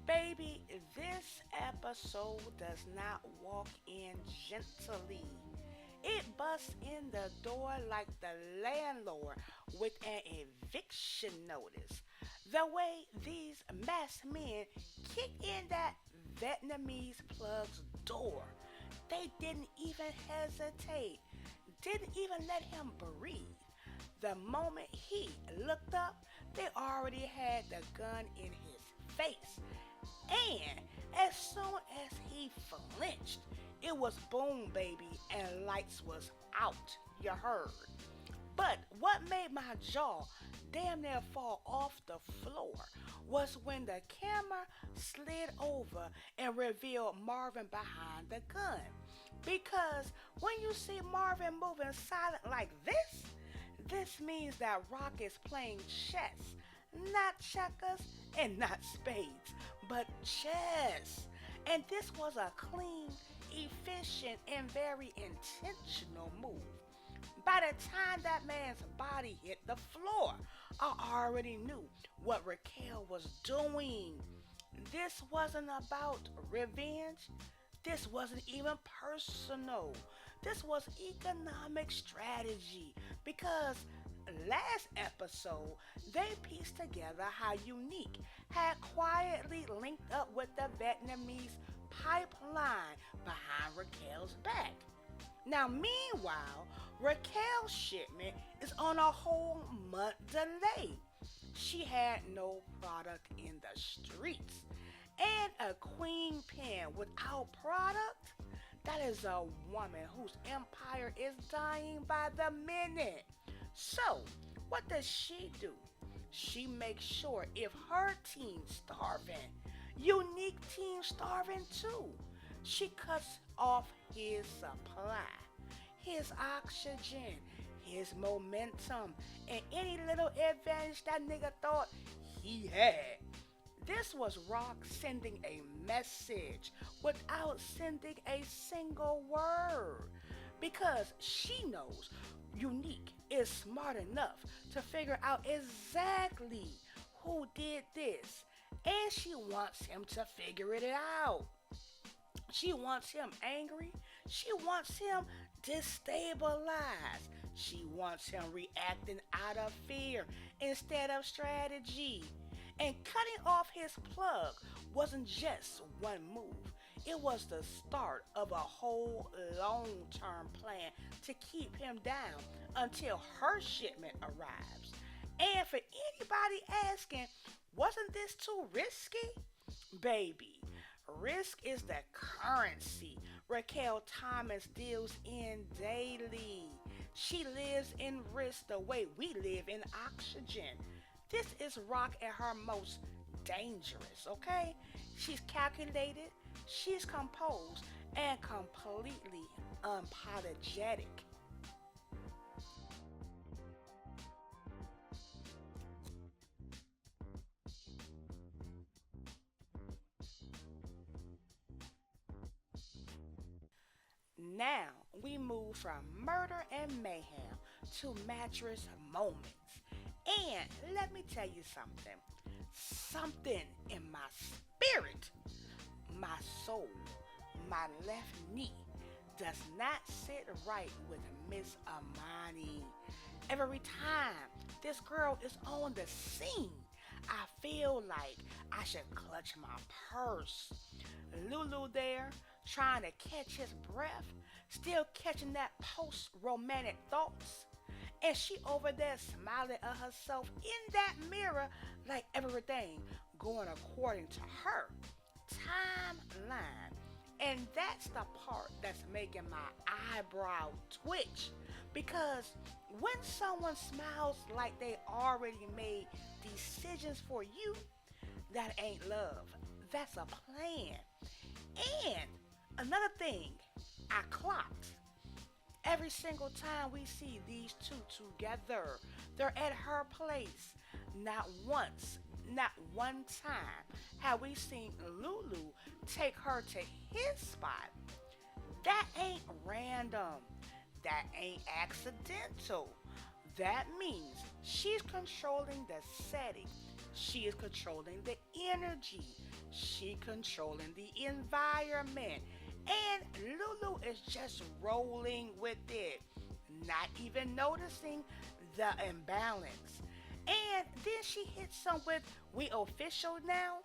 Baby, this episode does not walk in gently. It busts in the door like the landlord with an eviction notice. The way these masked men kick in that Vietnamese plug's door, they didn't even hesitate, didn't even let him breathe. The moment he looked up, they already had the gun in his face. And as soon as he flinched, it was boom, baby, and lights was out. You heard. But what made my jaw damn near fall off the floor was when the camera slid over and revealed Marvin behind the gun. Because when you see Marvin moving silent like this means that Rock is playing chess, not checkers and not spades, but chess. And this was a clean, efficient, and very intentional move. By the time that man's body hit the floor, I already knew what Raquel was doing. This wasn't about revenge. This wasn't even personal. This was economic strategy because last episode they pieced together how Unique had quietly linked up with the Vietnamese pipeline behind Raquel's back. Now, meanwhile, Raquel's shipment is on a whole month delay. She had no product in the streets. And a queen pen without product? That is a woman whose empire is dying by the minute. So, what does she do? She makes sure if her team's starving, Unique team starving too. She cuts off his supply, his oxygen, his momentum, and any little advantage that nigga thought he had. This was Rock sending a message without sending a single word. Because she knows Unique is smart enough to figure out exactly who did this. And she wants him to figure it out. She wants him angry. She wants him destabilized. She wants him reacting out of fear instead of strategy. And cutting off his plug wasn't just one move. It was the start of a whole long-term plan to keep him down until her shipment arrives. And for anybody asking, wasn't this too risky? Baby, risk is the currency Raquel Thomas deals in daily. She lives in risk the way we live in oxygen. This is Rock at her most dangerous, okay? She's calculated, she's composed, and completely unapologetic. Now we move from murder and mayhem to mattress moments. And let me tell you something. Something in my spirit, my soul, my left knee does not sit right with Miss Amani. Every time this girl is on the scene, I feel like I should clutch my purse. Lulu there, trying to catch his breath, still catching that post romantic thoughts. And she over there smiling at herself in that mirror like everything going according to her timeline. And that's the part that's making my eyebrow twitch. Because when someone smiles like they already made decisions for you, that ain't love. That's a plan. And another thing I clocked. Every single time we see these two together, they're at her place. Not once, not one time have we seen Lulu take her to his spot. That ain't random. That ain't accidental. That means she's controlling the setting. She is controlling the energy. She controlling the environment. And Lulu is just rolling with it, not even noticing the imbalance. And then she hits him with, "We official now?"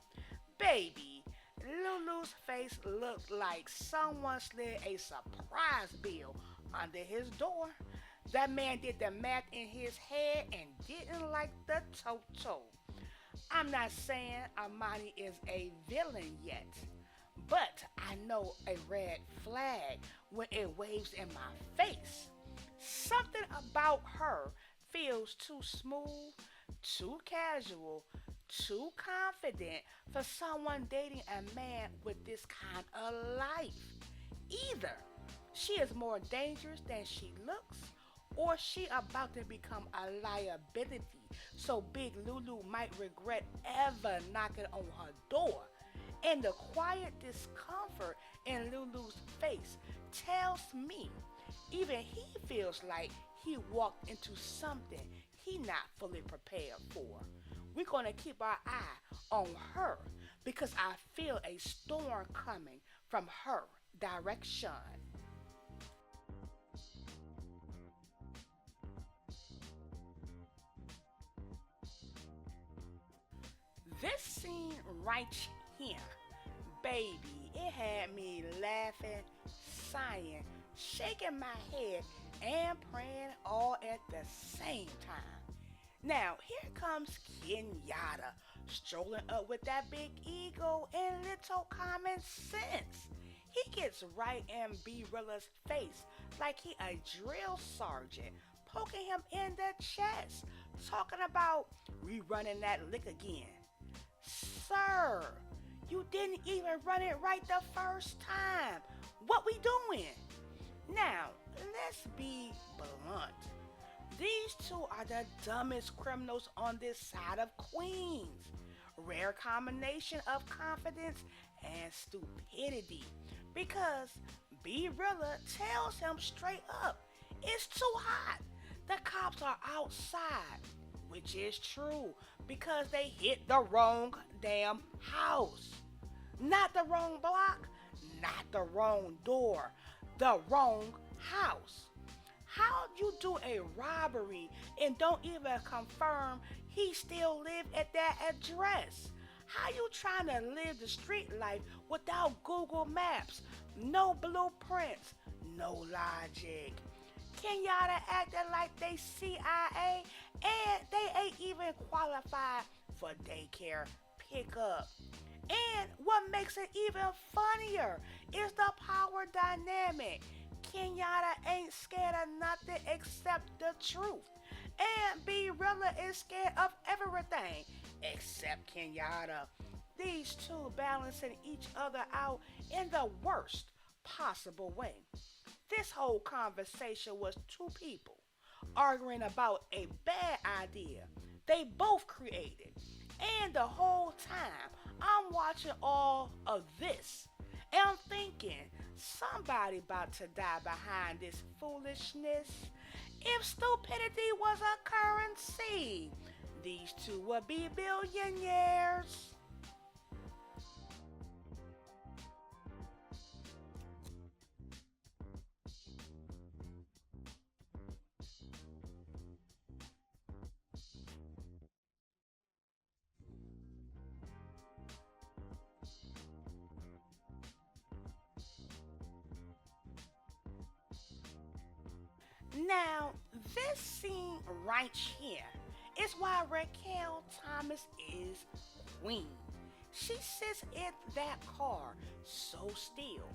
Baby, Lulu's face looked like someone slid a surprise bill under his door. That man did the math in his head and didn't like the toto. I'm not saying Armani is a villain yet, but I know a red flag when it waves in my face. Something about her feels too smooth, too casual, too confident for someone dating a man with this kind of life. Either she is more dangerous than she looks, or she about to become a liability. So Big Lulu might regret ever knocking on her door. And the quiet discomfort in Lulu's face tells me even he feels like he walked into something he not fully prepared for. We're going to keep our eye on her because I feel a storm coming from her direction. This scene right here, baby, it had me laughing, sighing, shaking my head, and praying all at the same time. Now, here comes Kenyatta, strolling up with that big ego and little common sense. He gets right in B Rilla's face like he a drill sergeant, poking him in the chest, talking about rerunning that lick again. Sir, you didn't even run it right the first time. What we doing? Now, let's be blunt. These two are the dumbest criminals on this side of Queens. Rare combination of confidence and stupidity. Because B Rilla tells him straight up, it's too hot. The cops are outside. Which is true because they hit the wrong damn house. Not the wrong block, not the wrong door, the wrong house. How you do a robbery and don't even confirm he still live at that address? How you trying to live the street life without Google Maps, no blueprints, no logic? Kenyatta acting like they CIA and they ain't even qualified for daycare pickup. And what makes it even funnier is the power dynamic. Kenyatta ain't scared of nothing except the truth. And B Rilla is scared of everything except Kenyatta. These two balancing each other out in the worst possible way. This whole conversation was two people arguing about a bad idea they both created. And the whole time I'm watching all of this and I'm thinking somebody about to die behind this foolishness. If stupidity was a currency, these two would be billionaires. Now, this scene right here is why Raquel Thomas is queen. She sits in that car so still,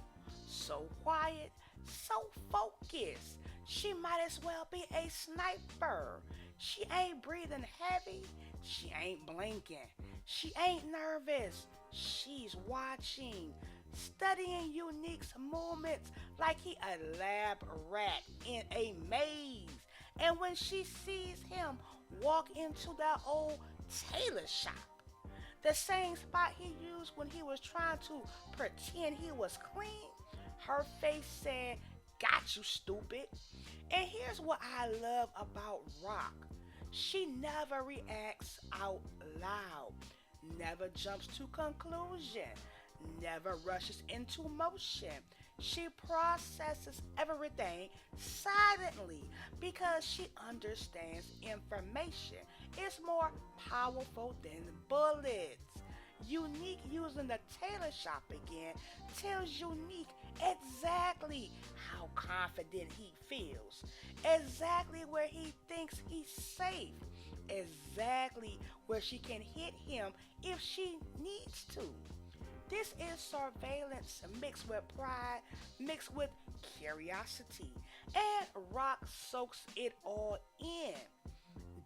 so quiet, so focused. She might as well be a sniper. She ain't breathing heavy. She ain't blinking. She ain't nervous. She's watching, studying Unique's movements like he a lab rat in a maze. And when she sees him walk into that old tailor shop, the same spot he used when he was trying to pretend he was clean, her face said, "Got you, stupid." And here's what I love about Rock. She never reacts out loud. never jumps to conclusion, never rushes into motion. She processes everything silently because she understands information is more powerful than bullets. Unique using the tailor shop again tells Unique exactly how confident he feels, exactly where he thinks he's safe, exactly where she can hit him if she needs to. This is surveillance mixed with pride, mixed with curiosity, and Rock soaks it all in.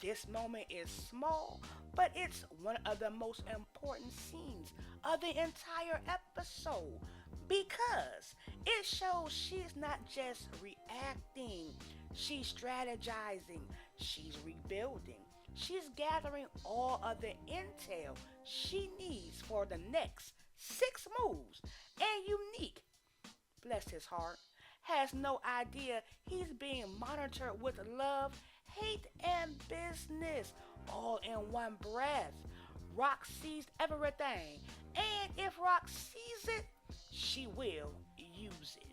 This moment is small, but it's one of the most important scenes of the entire episode because it shows she's not just reacting, she's strategizing, she's rebuilding, she's gathering all of the intel she needs for the next six moves. And Unique, bless his heart, has no idea he's being monitored with love, hate, and business all in one breath. Rock sees everything, and if Rock sees it, she will use it.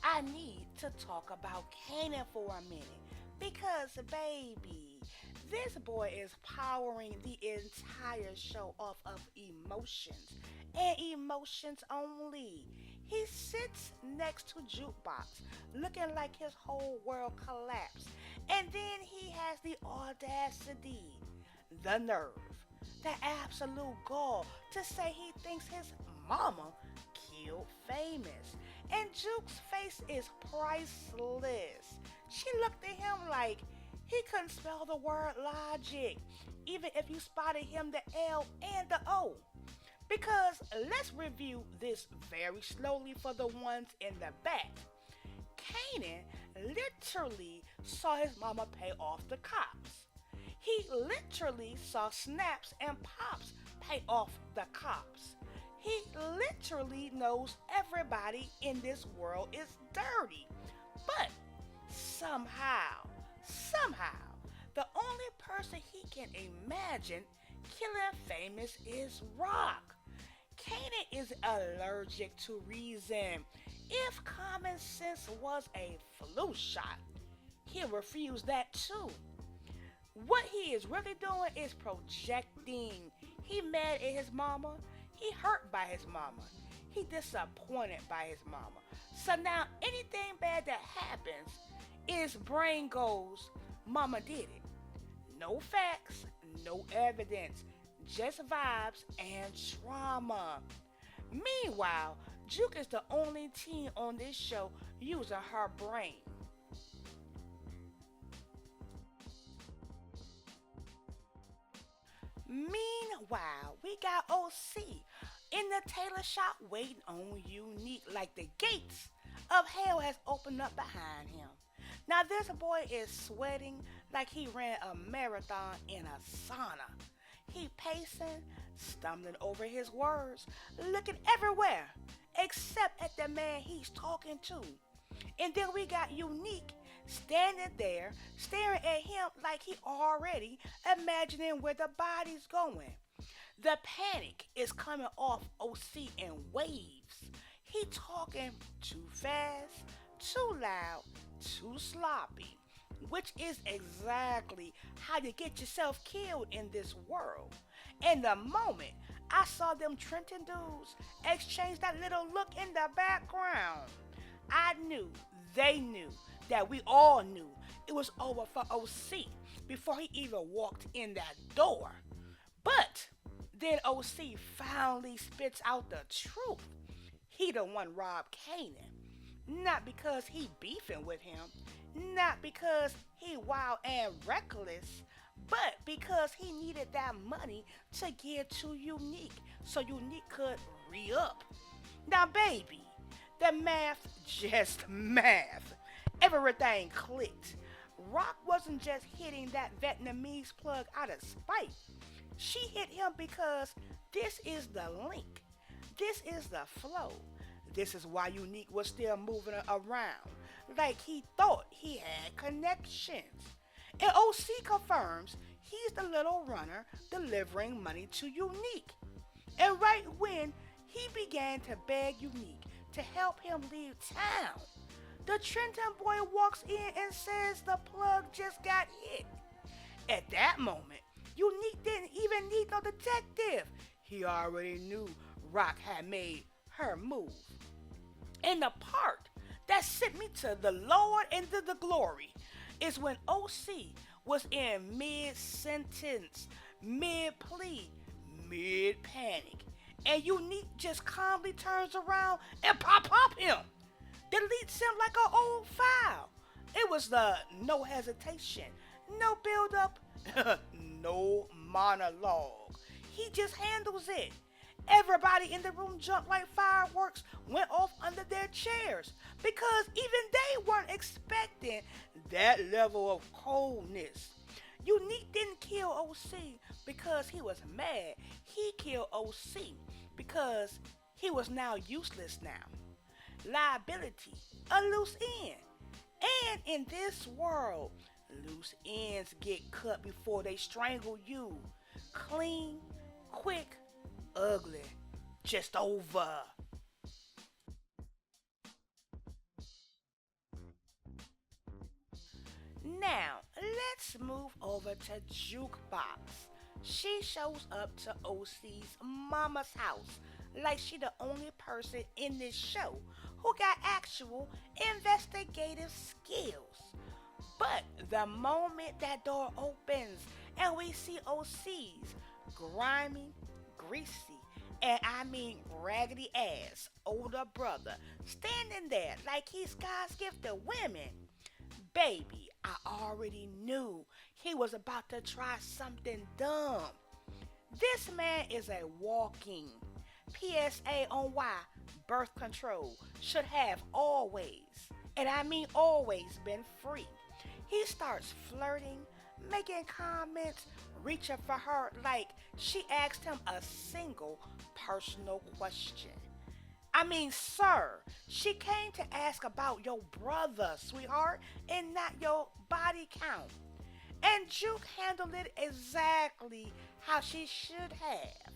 I need to talk about Kanan for a minute because, baby, this boy is powering the entire show off of emotions and emotions only. He sits next to Jukebox, looking like his whole world collapsed, and then he has the audacity, the nerve, the absolute gall to say he thinks his mama killed Famous. And Juke's face is priceless. She looked at him like he couldn't spell the word logic, even if you spotted him the L and the O. Because let's review this very slowly for the ones in the back. Kanan literally saw his mama pay off the cops. He literally saw Snaps and Pops pay off the cops. He literally knows everybody in this world is dirty. But somehow, the only person he can imagine killing Famous is Rock. Kanan is allergic to reason. If common sense was a flu shot, he refused that too. What he is really doing is projecting. He mad at his mama. He hurt by his mama. He disappointed by his mama. So now anything bad that happens, his brain goes, mama did it. No facts, no evidence, just vibes and trauma. Meanwhile, Juke is the only teen on this show using her brain. Meanwhile, we got OC in the tailor shop waiting on Unique like the gates of hell has opened up behind him. Now this boy is sweating like he ran a marathon in a sauna. He pacing, stumbling over his words, looking everywhere except at the man he's talking to. And then we got Unique standing there, staring at him like he already imagining where the body's going. The panic is coming off OC in waves. He talking too fast, too loud, too sloppy, which is exactly how you get yourself killed in this world. And the moment I saw them Trenton dudes exchange that little look in the background, I knew, they knew, that we all knew it was over for OC before he even walked in that door. But then OC finally spits out the truth. He the one robbed Kanan. Not because he beefing with him, not because he wild and reckless, but because he needed that money to give to Unique so Unique could re-up. Now baby, the math just math. Everything clicked. Rock wasn't just hitting that Vietnamese plug out of spite. She hit him because this is the link. This is the flow. This is why Unique was still moving around. like he thought he had connections. And OC confirms he's the little runner delivering money to Unique. And right when he began to beg Unique to help him leave town, the Trenton boy walks in and says the plug just got hit. At that moment, Unique didn't even need no detective. He already knew Rock had made her move. And the part that sent me to the Lord and to the glory is when OC was in mid sentence, mid plea, mid panic, and Unique just calmly turns around and pop him, deletes him like an old file. It was the no hesitation, no build up, no monologue. He just handles it. Everybody in the room jumped like fireworks, went off under their chairs because even they weren't expecting that level of coldness. Unique didn't kill OC because he was mad. He killed OC because he was now useless now. Liability, a loose end. And in this world, loose ends get cut before they strangle you. Clean, quick, ugly, just over. Now, let's move over to Jukebox. She shows up to OC's mama's house like she the only person in this show who got actual investigative skills. But the moment that door opens and we see OC's grimy, greasy, and I mean raggedy ass older brother standing there like he's God's gift to women, baby, I already knew he was about to try something dumb. This man is a walking PSA on why birth control should have always, and I mean always, been free. He starts flirting, making comments, reaching for her like she asked him a single personal question. I mean, sir, she came to ask about your brother, sweetheart, and not your body count. And Juke handled it exactly how she should have.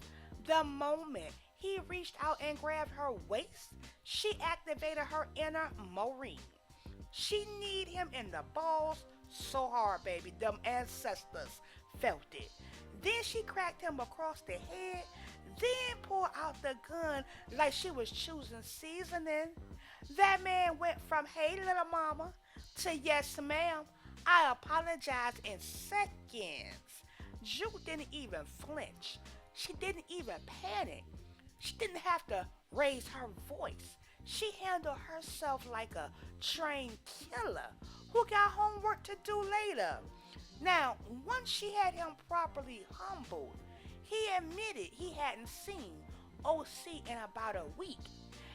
The moment he reached out and grabbed her waist, she activated her inner Maureen. She need him in the balls so hard, baby. Them ancestors felt it. Then she cracked him across the head, then pulled out the gun like she was choosing seasoning. That man went from hey little mama to yes ma'am, I apologize in seconds. Juke didn't even flinch. She didn't even panic. She didn't have to raise her voice. She handled herself like a trained killer who got homework to do later. Now, once she had him properly humbled, he admitted he hadn't seen OC in about a week.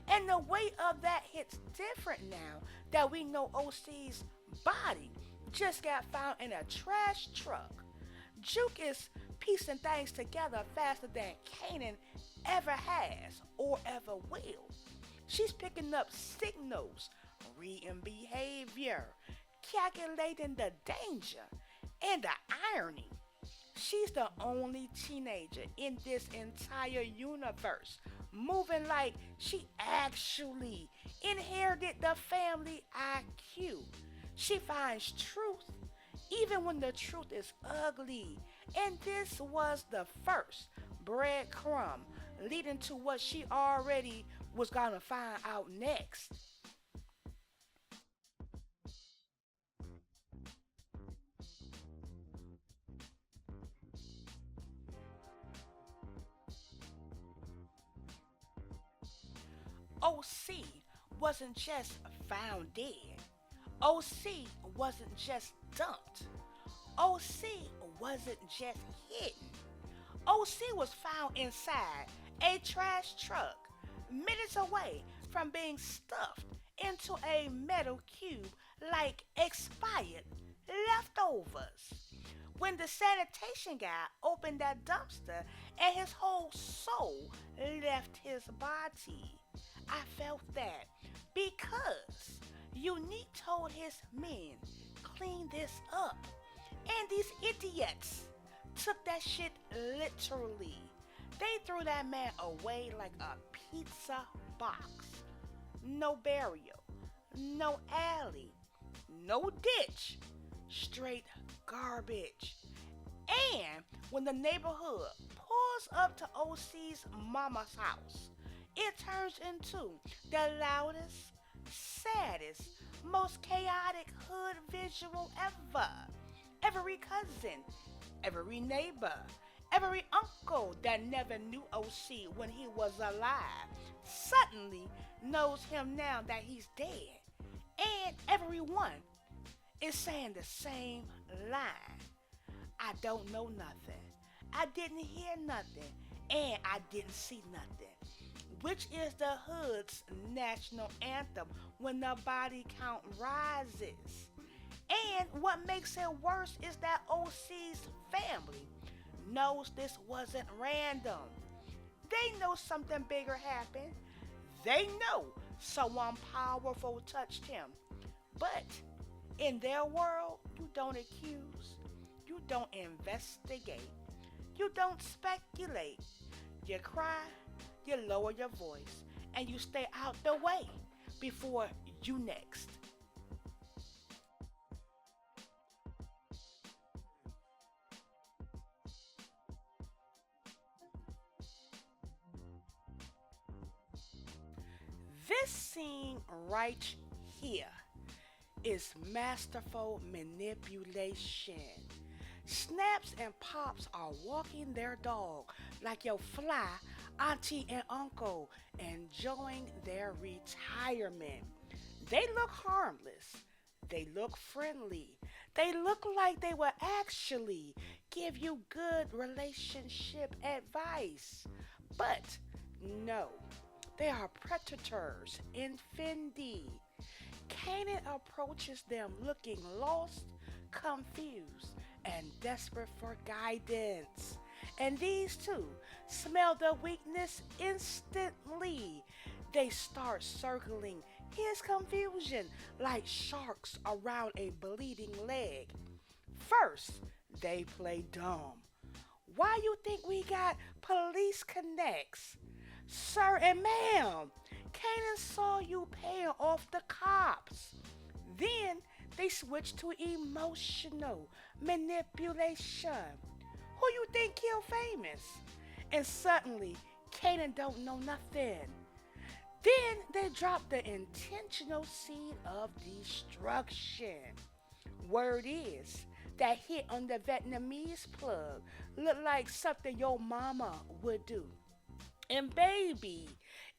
And the weight of that hits different now that we know OC's body just got found in a trash truck. Juke is piecing things together faster than Kanan ever has or ever will. She's picking up signals, reading behavior, calculating the danger and the irony. She's the only teenager in this entire universe moving like she actually inherited the family IQ. She finds truth even when the truth is ugly. And this was the first breadcrumb leading to what she already was gonna find out next. OC wasn't just found dead. OC wasn't just dumped. OC wasn't just hidden. OC was found inside a trash truck, minutes away from being stuffed into a metal cube like expired leftovers. When the sanitation guy opened that dumpster and his whole soul left his body. I felt that because Unique told his men, clean this up. And these idiots took that shit literally. They threw that man away like a pizza box. No burial, no alley, no ditch, straight garbage. And when the neighborhood pulls up to OC's mama's house, it turns into the loudest, saddest, most chaotic hood visual ever. Every cousin, every neighbor, every uncle that never knew OC when he was alive suddenly knows him now that he's dead. And everyone is saying the same line. I don't know nothing. I didn't hear nothing. And I didn't see nothing. Which is the hood's national anthem when the body count rises. And what makes it worse is that OC's family knows this wasn't random. They know something bigger happened. They know someone powerful touched him. But in their world, you don't accuse, you don't investigate, you don't speculate. You cry, you lower your voice, and you stay out the way before you next. This scene right here is masterful manipulation. Snaps and Pops are walking their dog like your fly auntie and uncle, enjoying their retirement. They look harmless. They look friendly. They look like they will actually give you good relationship advice. But no, they are predators in Fendi. Kanan approaches them looking lost, confused, and desperate for guidance. And these two smell the weakness instantly. They start circling his confusion like sharks around a bleeding leg. First, they play dumb. Why you think we got police connects? Sir and ma'am, Kanan saw you paying off the cops. Then they switch to emotional manipulation. Who you think killed Famous? And suddenly, Kanan don't know nothing. Then they drop the intentional seed of destruction. Word is, that hit on the Vietnamese plug looked like something your mama would do. And baby,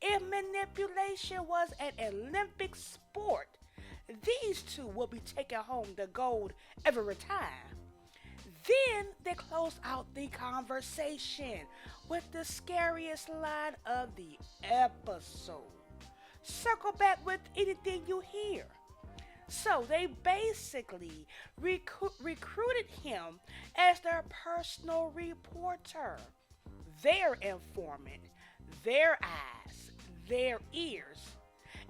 if manipulation was an Olympic sport, these two will be taking home the gold every time. Then they close out the conversation with the scariest line of the episode. Circle back with anything you hear. So they basically recruited him as their personal reporter, their informant, their eyes, their ears.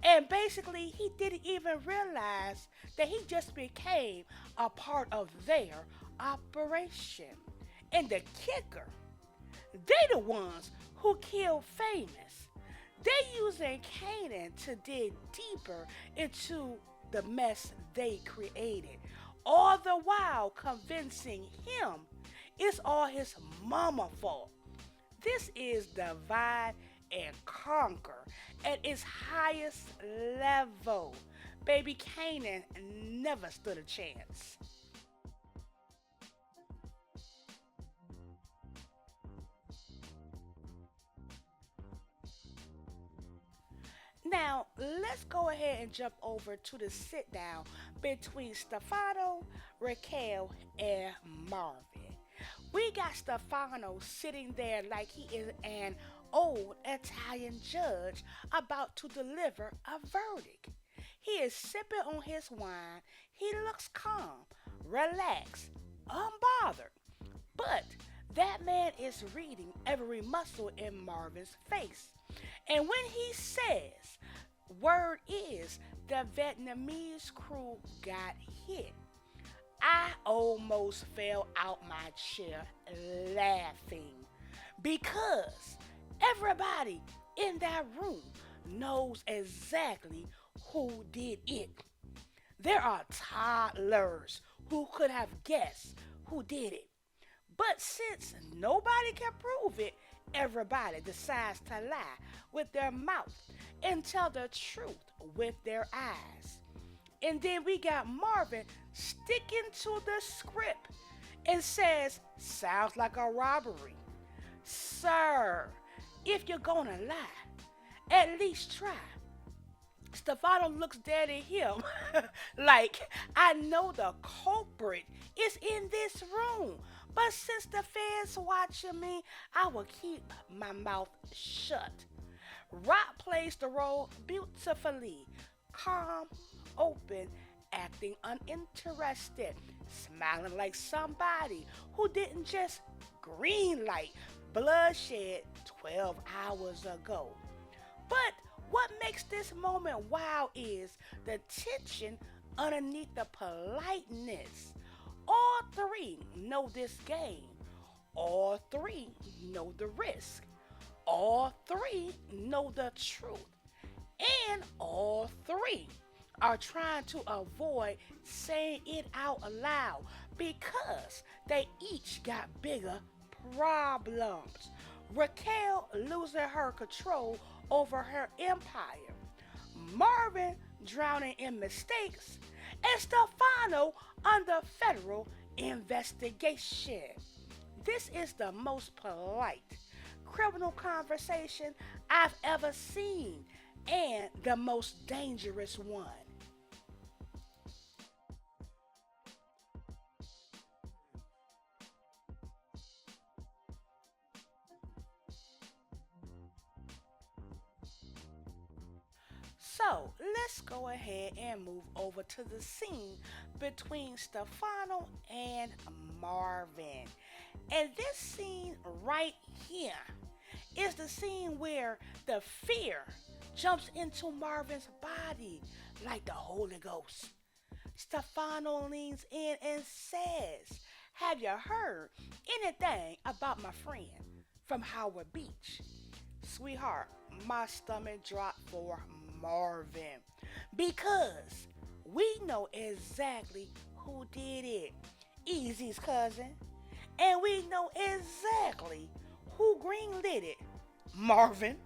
And basically, he didn't even realize that he just became a part of their operation. And the kicker, they the ones who killed Famous. They using Kanan to dig deeper into the mess they created, all the while convincing him it's all his mama fault. This is divide and conquer at its highest level. Baby Kanan never stood a chance. Now, let's go ahead and jump over to the sit down between Stefano, Raquel, and Marvin. We got Stefano sitting there like he is an old Italian judge about to deliver a verdict. He is sipping on his wine. He looks calm, relaxed, unbothered. But That man is reading every muscle in Marvin's face. And when he says, word is the Vietnamese crew got hit, I almost fell out my chair laughing because everybody in that room knows exactly who did it. There are toddlers who could have guessed who did it. But since nobody can prove it, everybody decides to lie with their mouth and tell the truth with their eyes. And then we got Marvin sticking to the script and says, sounds like a robbery. Sir, if you're gonna lie, at least try. Stefano looks dead at him like, I know the culprit is in this room. But since the feds watching me, I will keep my mouth shut. Rock plays the role beautifully. Calm, open, acting uninterested, smiling like somebody who didn't just greenlight bloodshed 12 hours ago. But what makes this moment wow is the tension underneath the politeness. All three know this game. All three know the risk. All three know the truth. And all three are trying to avoid saying it out loud because they each got bigger problems. Raquel losing her control over her empire, Marvin drowning in mistakes, and Stefano under federal investigation. This is the most polite criminal conversation I've ever seen and the most dangerous one. So let's go ahead and move over to the scene between Stefano and Marvin. And this scene right here is the scene where the fear jumps into Marvin's body like the Holy Ghost. Stefano leans in and says, have you heard anything about my friend from Howard Beach? Sweetheart, my stomach dropped for Marvin because we know exactly who did it. Easy's cousin. And we know exactly who greenlit it. Marvin.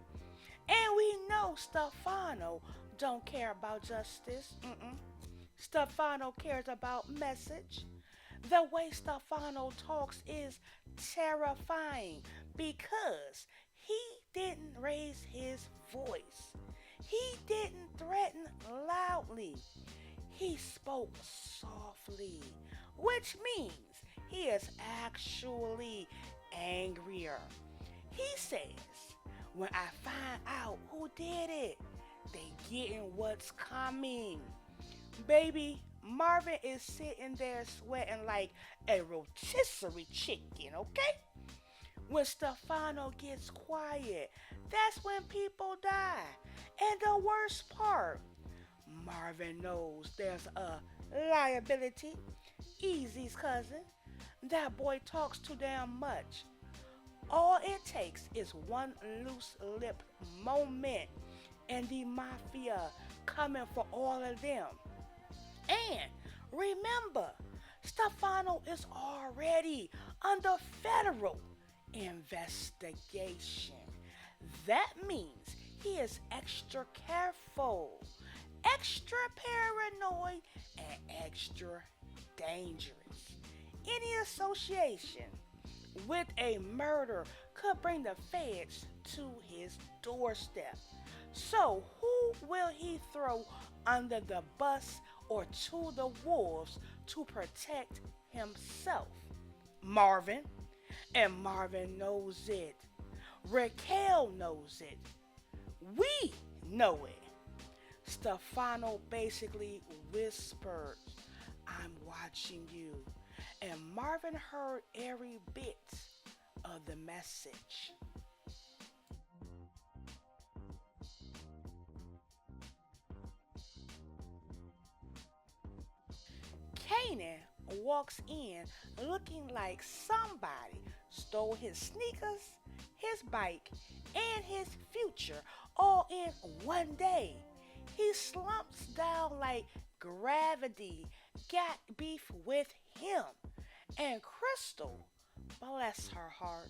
And we know Stefano don't care about justice. Stefano cares about message. The way Stefano talks is terrifying because he didn't raise his voice. He didn't threaten loudly. He spoke softly, which means he is actually angrier. He says, when I find out who did it, they getting what's coming. Baby, Marvin is sitting there sweating like a rotisserie chicken, okay? When Stefano gets quiet, that's when people die. And the worst part, Marvin knows there's a liability. Easy's cousin. That boy talks too damn much. All it takes is one loose lip moment and the mafia coming for all of them. And remember, Stefano is already under federal investigation. That means he is extra careful, extra paranoid, and extra dangerous. Any association with a murder could bring the feds to his doorstep. So who will he throw under the bus or to the wolves to protect himself? Marvin. And Marvin knows it. Raquel knows it. We know it. Stefano basically whispered, I'm watching you. And Marvin heard every bit. of the message. Kanan walks in looking like somebody stole his sneakers, his bike, and his future all in one day. He slumps down like gravity got beef with him. And Crystal, bless her heart,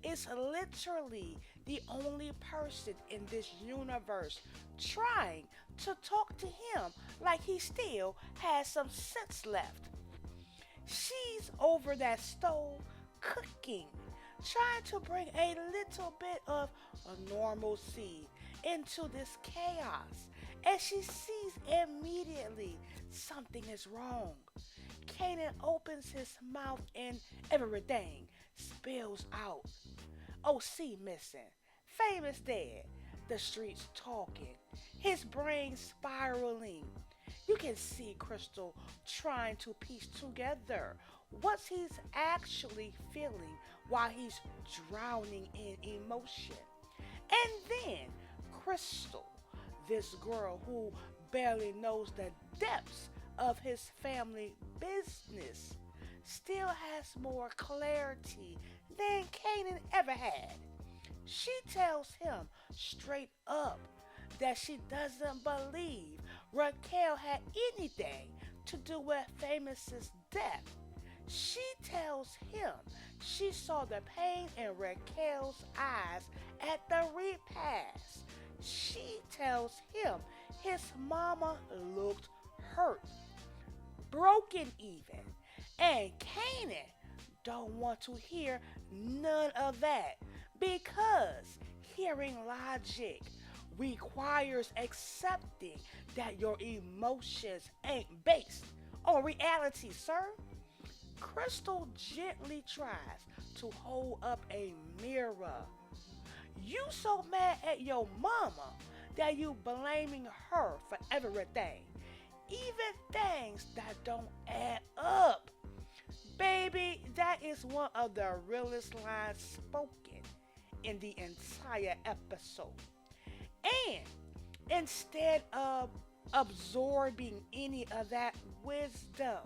is literally the only person in this universe trying to talk to him like he still has some sense left. She's over that stove cooking, trying to bring a little bit of a normalcy into this chaos. And she sees immediately something is wrong. Kanan opens his mouth and everything spills out. OC missing, famous dead, the streets talking, his brain spiraling. You can see Crystal trying to piece together what he's actually feeling while he's drowning in emotion. And then Crystal, this girl who barely knows the depths of his family business, still has more clarity than Kanan ever had. She tells him straight up that she doesn't believe Raquel had anything to do with Famous's death. She tells him she saw the pain in Raquel's eyes at the repast. She tells him his mama looked hurt, broken even, and Kanan don't want to hear none of that because hearing logic requires accepting that your emotions ain't based on reality, sir. Crystal gently tries to hold up a mirror. You so mad at your mama that you blaming her for everything, even things that don't add up. Baby, that is one of the realest lines spoken in the entire episode. And instead of absorbing any of that wisdom,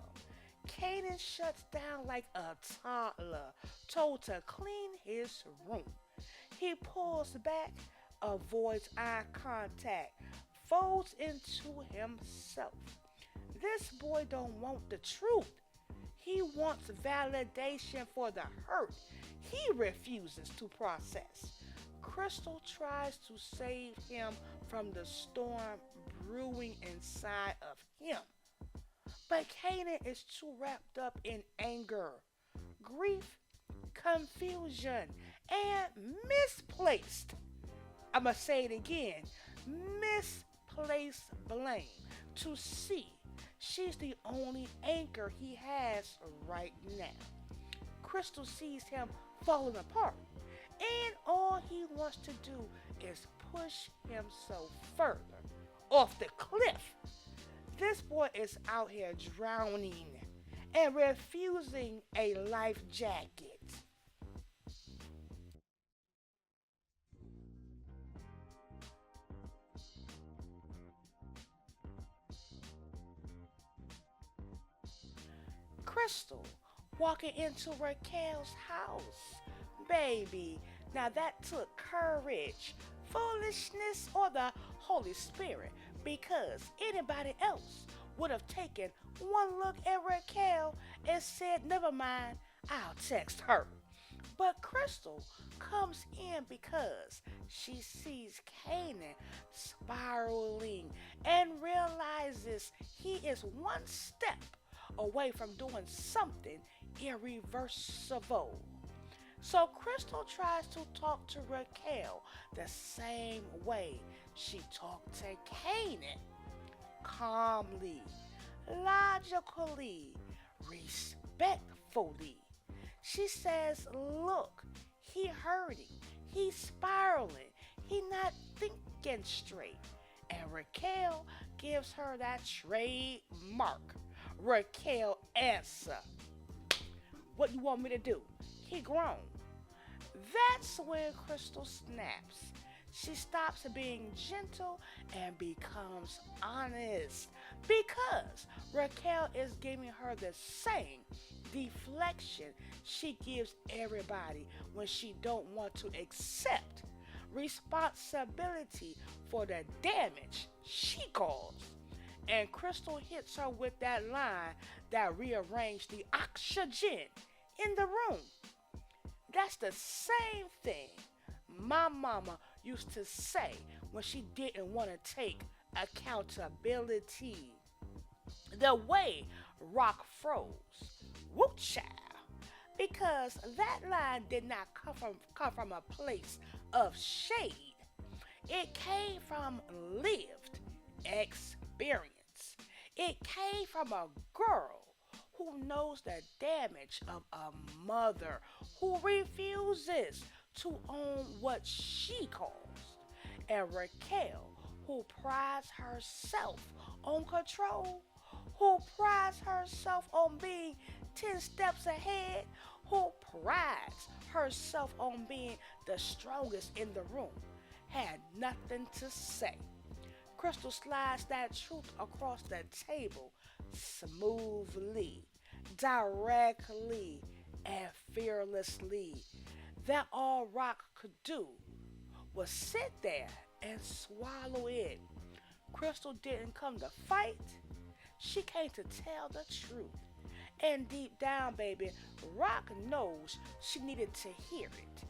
Kanan shuts down like a toddler told to clean his room. He pulls back, avoids eye contact, folds into himself. This boy don't want the truth. He wants validation for the hurt he refuses to process. Crystal tries to save him from the storm brewing inside of him. But Kanan is too wrapped up in anger, grief, confusion, and misplaced, I'm going to say it again, misplaced blame to see she's the only anchor he has right now. Crystal sees him falling apart, and all he wants to do is push himself further off the cliff. This boy is out here drowning and refusing a life jacket. Crystal walking into Raquel's house. Baby, now that took courage, foolishness, or the Holy Spirit because anybody else would have taken one look at Raquel and said, never mind, I'll text her. But Crystal comes in because she sees Kanan spiraling and realizes he is one step away from doing something irreversible. So Crystal tries to talk to Raquel the same way she talked to Kanan. Calmly, logically, respectfully. She says, look, he hurting, he's spiraling, he not thinking straight. And Raquel gives her that trademark Raquel answer. What you want me to do? He grown. That's when Crystal snaps. She stops being gentle and becomes honest because Raquel is giving her the same deflection she gives everybody when she don't want to accept responsibility for the damage she caused. And Crystal hits her with that line that rearranged the oxygen in the room. That's the same thing my mama used to say when she didn't want to take accountability. The way Rock froze. Woo child. Because that line did not come from a place of shade. It came from lived experience. It came from a girl who knows the damage of a mother who refuses to own what she caused. And Raquel, who prides herself on control, who prides herself on being 10 steps ahead, who prides herself on being the strongest in the room, had nothing to say. Crystal slides that truth across the table smoothly, directly, and fearlessly. That all Rock could do was sit there and swallow it. Crystal didn't come to fight, she came to tell the truth. And deep down, baby, Rock knows she needed to hear it.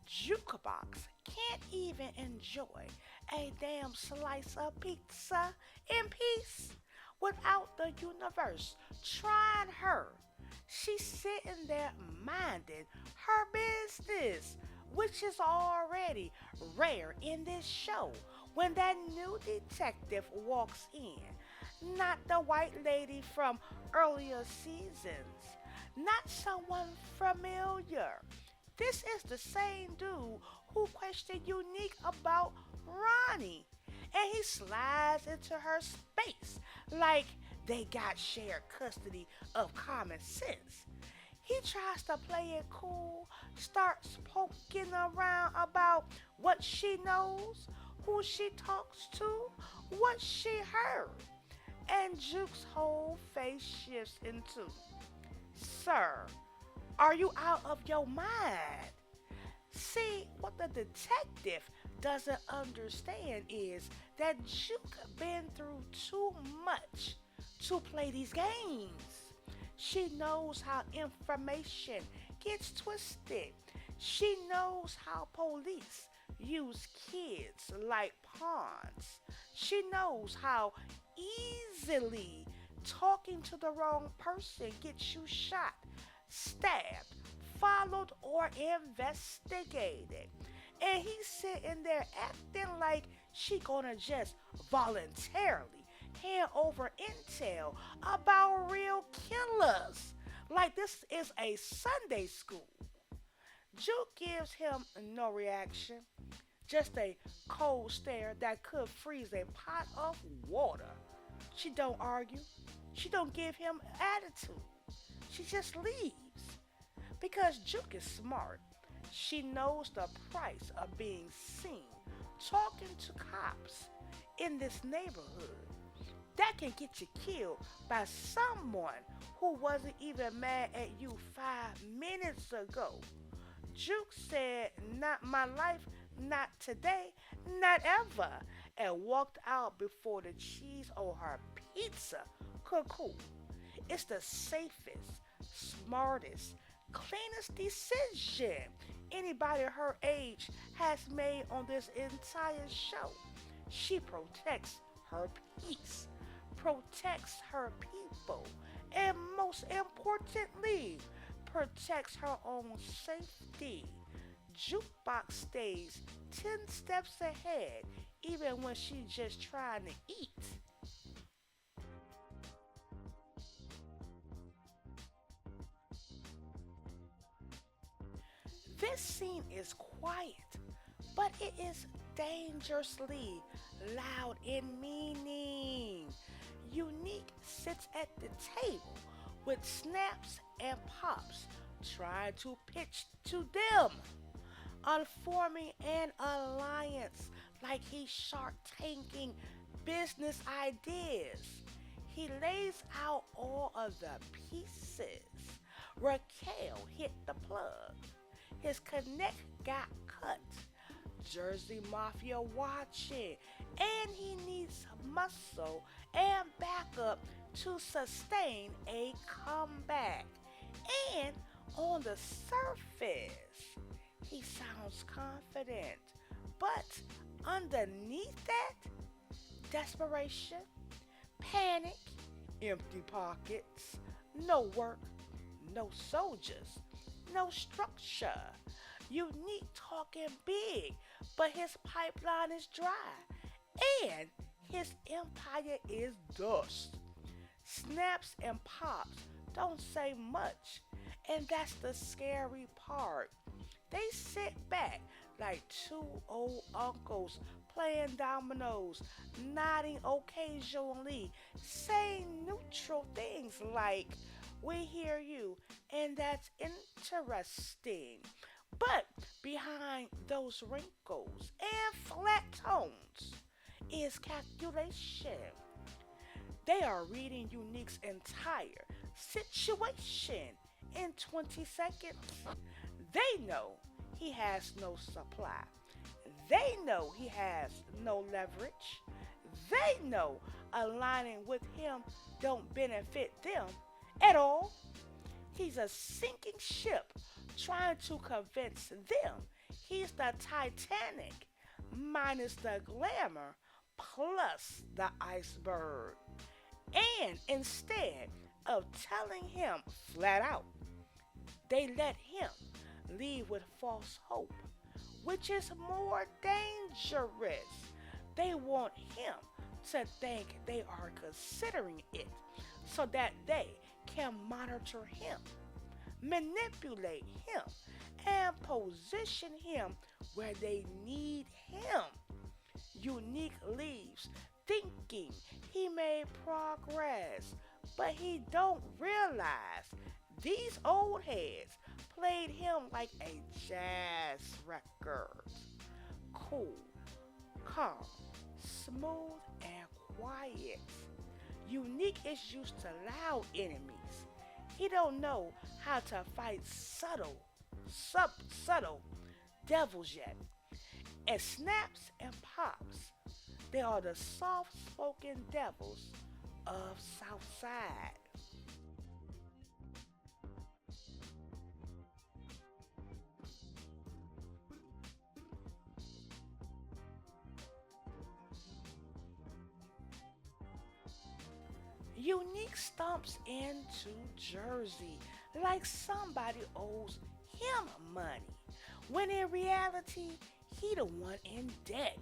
Jukebox can't even enjoy a damn slice of pizza in peace without the universe trying her. She's sitting there minding her business, which is already rare in this show when that new detective walks in. Not the white lady from earlier seasons, not someone familiar. This is the same dude who questioned Unique about Ronnie. And he slides into her space like they got shared custody of common sense. He tries to play it cool, starts poking around about what she knows, who she talks to, what she heard. And Juke's whole face shifts into, Sir, are you out of your mind? See, what the detective doesn't understand is that Juke been through too much to play these games. She knows how information gets twisted. She knows how police use kids like pawns. She knows how easily talking to the wrong person gets you shot, stabbed, followed, or investigated. And he's sitting there acting like she gonna just voluntarily hand over intel about real killers. Like this is a Sunday school. Juke gives him no reaction, just a cold stare that could freeze a pot of water. She don't argue. She don't give him attitude. She just leaves. Because Juke is smart. She knows the price of being seen talking to cops in this neighborhood. That can get you killed by someone who wasn't even mad at you 5 minutes ago. Juke said, Not my life, not today, not ever, and walked out before the cheese on her pizza could cool. It's the safest, smartest, cleanest decision anybody her age has made on this entire show. She protects her peace, protects her people, and most importantly, protects her own safety. Jukebox stays 10 steps ahead even when she's just trying to eat. This scene is quiet, but it is dangerously loud in meaning. Unique sits at the table with snaps and pops, trying to pitch to them on forming an alliance like he's shark tanking business ideas. He lays out all of the pieces. Raquel hit the plug. His connect got cut. Jersey Mafia watching, and he needs muscle and backup to sustain a comeback. And on the surface, he sounds confident, but underneath that, desperation, panic, empty pockets, no work, no soldiers, no structure. Unique talking big, but his pipeline is dry, and his empire is dust. Snaps and pops don't say much, and that's the scary part. They sit back like two old uncles playing dominoes, nodding occasionally, saying neutral things like, "We hear you, and that's interesting." But behind those wrinkles and flat tones is calculation. They are reading Unique's entire situation in 20 seconds. They know he has no supply. They know he has no leverage. They know aligning with him don't benefit them at all. He's a sinking ship trying to convince them he's the Titanic minus the glamour plus the iceberg. And instead of telling him flat out, they let him leave with false hope, which is more dangerous. They want him to think they are considering it so that they can monitor him, manipulate him, and position him where they need him. Unique leaves thinking he made progress, but he don't realize these old heads played him like a jazz record. Cool, calm, smooth, and quiet. Unique is used to loud enemies. He don't know how to fight subtle devils yet. And snaps and pops, they are the soft-spoken devils of Southside. Unique stomps into Jersey like somebody owes him money, when in reality, he the one in debt.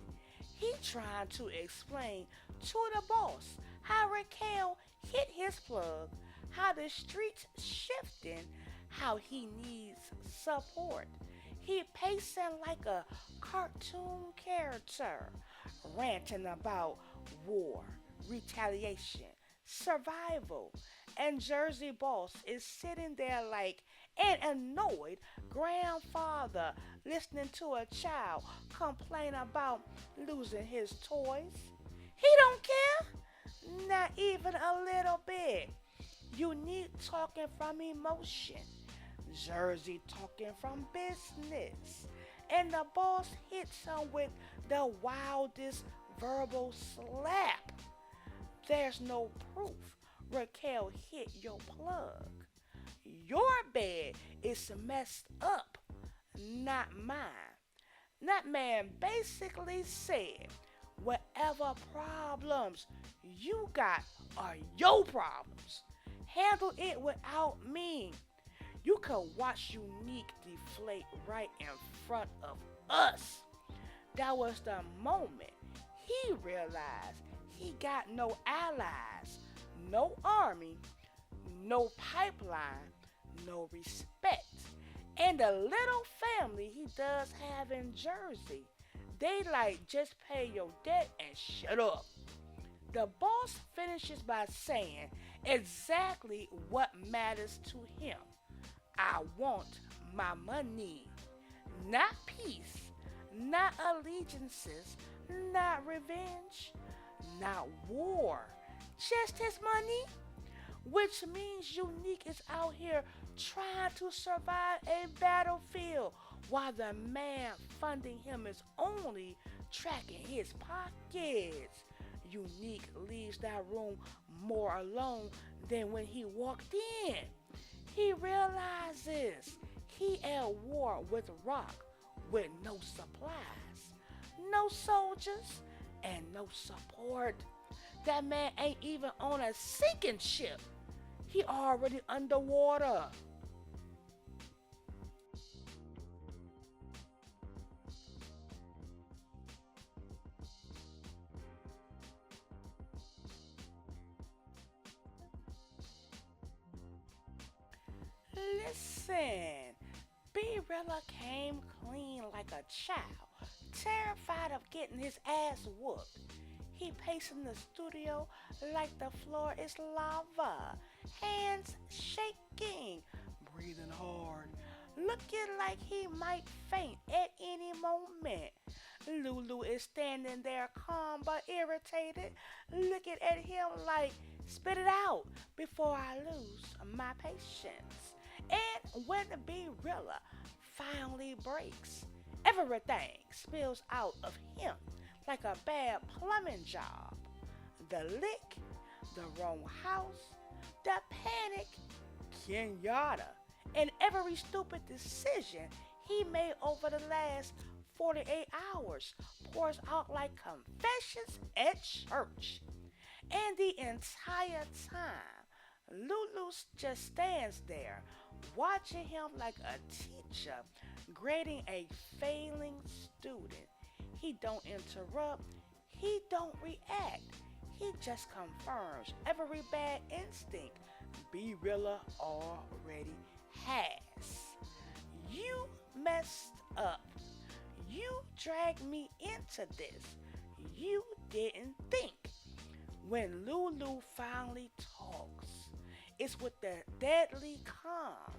He trying to explain to the boss how Raquel hit his plug, how the streets shifting, how he needs support. He pacing like a cartoon character, ranting about war, retaliation, survival. And Jersey Boss is sitting there like an annoyed grandfather listening to a child complain about losing his toys. He don't care, not even a little bit. Unique talking from emotion, Jersey talking from business. And the boss hits him with the wildest verbal slap. There's no proof Raquel hit your plug. Your bed is messed up, not mine. That man basically said, whatever problems you got are your problems. Handle it without me. You could watch Unique deflate right in front of us. That was the moment he realized he got no allies, no army, no pipeline, no respect. And the little family he does have in Jersey, They like just pay your debt and shut up. The boss finishes by saying exactly what matters to him. I want my money, not peace, not allegiances, not revenge, not war, just his money, which means Unique is out here trying to survive a battlefield while the man funding him is only tracking his pockets. Unique leaves that room more alone than when he walked in. He realizes he at war with Rock with no supplies, no soldiers, and no support. That man ain't even on a sinking ship. He already underwater. Listen, B Rilla came clean like a child, terrified of getting his ass whooped. He pacing the studio like the floor is lava, hands shaking, breathing hard, looking like he might faint at any moment. Lulu is standing there calm but irritated, looking at him like, spit it out before I lose my patience. And when B Rilla finally breaks, everything spills out of him like a bad plumbing job. The lick, the wrong house, the panic, Kenyatta, and every stupid decision he made over the last 48 hours pours out like confessions at church. And the entire time, Lulu just stands there, watching him like a teacher grading a failing student. He don't interrupt, he don't react. He just confirms every bad instinct B Rilla already has. You messed up. You dragged me into this. You didn't think. When Lulu finally talks, it's with the deadly calm.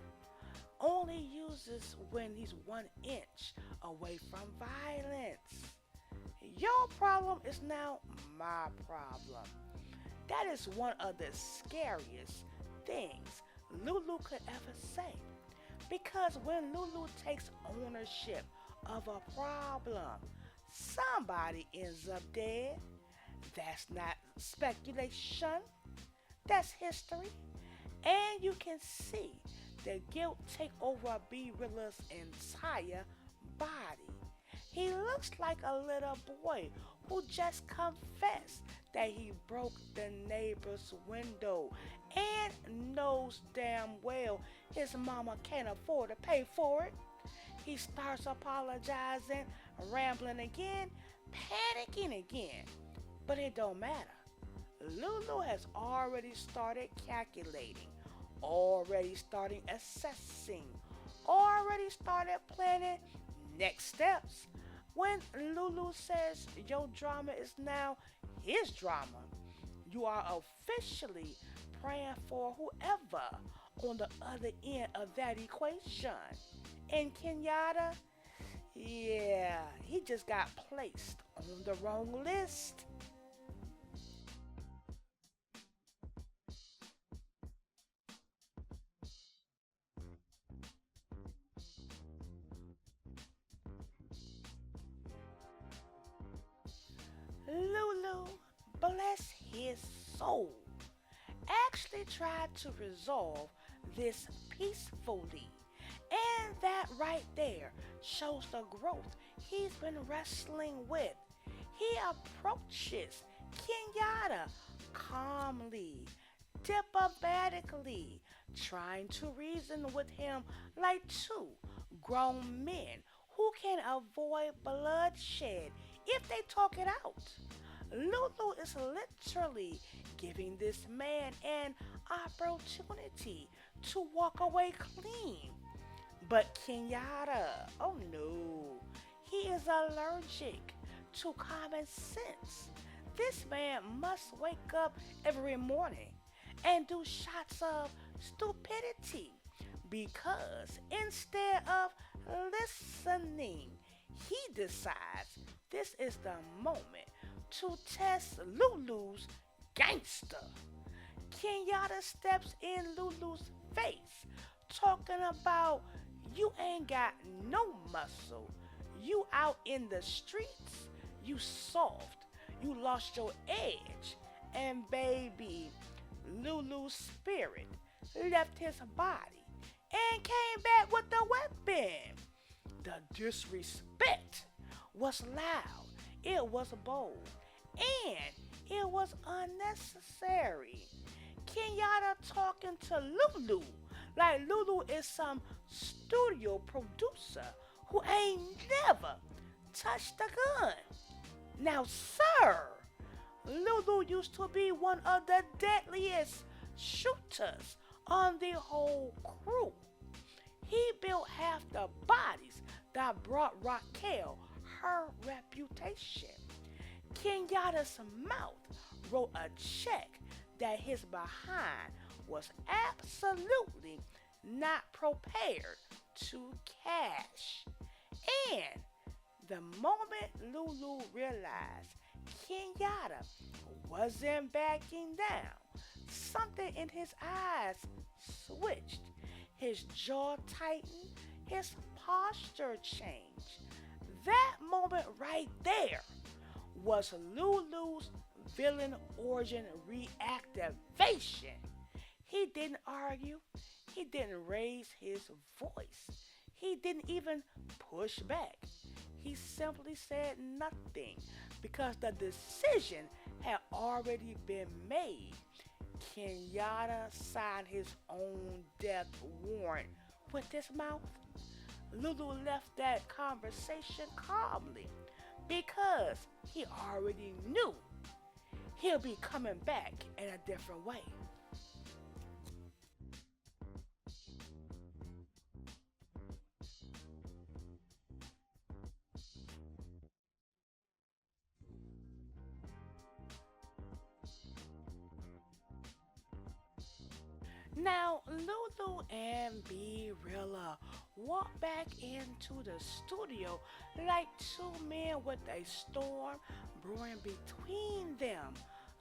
Only uses when he's 1 inch away from violence. Your problem is now my problem. That is one of the scariest things Lulu could ever say. Because when Lulu takes ownership of a problem, somebody ends up dead. That's not speculation, that's history. And you can see the guilt take over B Rilla's entire body. He looks like a little boy who just confessed that he broke the neighbor's window and knows damn well his mama can't afford to pay for it. He starts apologizing, rambling again, panicking again. But it don't matter. Lulu has already started calculating, already started assessing, already started planning next steps. When Lulu says your drama is now his drama, you are officially praying for whoever on the other end of that equation. And Kenyatta, yeah, he just got placed on the wrong list. Lulu, bless his soul, actually tried to resolve this peacefully. And that right there shows the growth he's been wrestling with. He approaches Kenyatta calmly, diplomatically, trying to reason with him like two grown men who can avoid bloodshed if they talk it out. Lulu is literally giving this man an opportunity to walk away clean. But Kenyatta, oh no, He is allergic to common sense. This man must wake up every morning and do shots of stupidity because instead of listening, he decides this is the moment to test Lulu's gangster. Kenyatta steps in Lulu's face, talking about you ain't got no muscle. You out in the streets, you soft, you lost your edge. And baby, Lulu's spirit left his body and came back with the weapon. The disrespect was loud, it was bold, and it was unnecessary. Kenyatta talking to Lulu like Lulu is some studio producer who ain't never touched a gun. Now, sir, Lulu used to be one of the deadliest shooters on the whole crew. He built half the bodies that brought Raquel her reputation. Kenyatta's mouth wrote a check that his behind was absolutely not prepared to cash. And the moment Lulu realized Kenyatta wasn't backing down, something in his eyes switched. His jaw tightened, his posture changed. That moment right there was Lulu's villain origin reactivation. He didn't argue. He didn't raise his voice. He didn't even push back. He simply said nothing because the decision had already been made. Kenyatta signed his own death warrant with his mouth. Lulu left that conversation calmly because he already knew he'll be coming back in a different way. Now, Lulu and B Rilla walk back into the studio like two men with a storm brewing between them.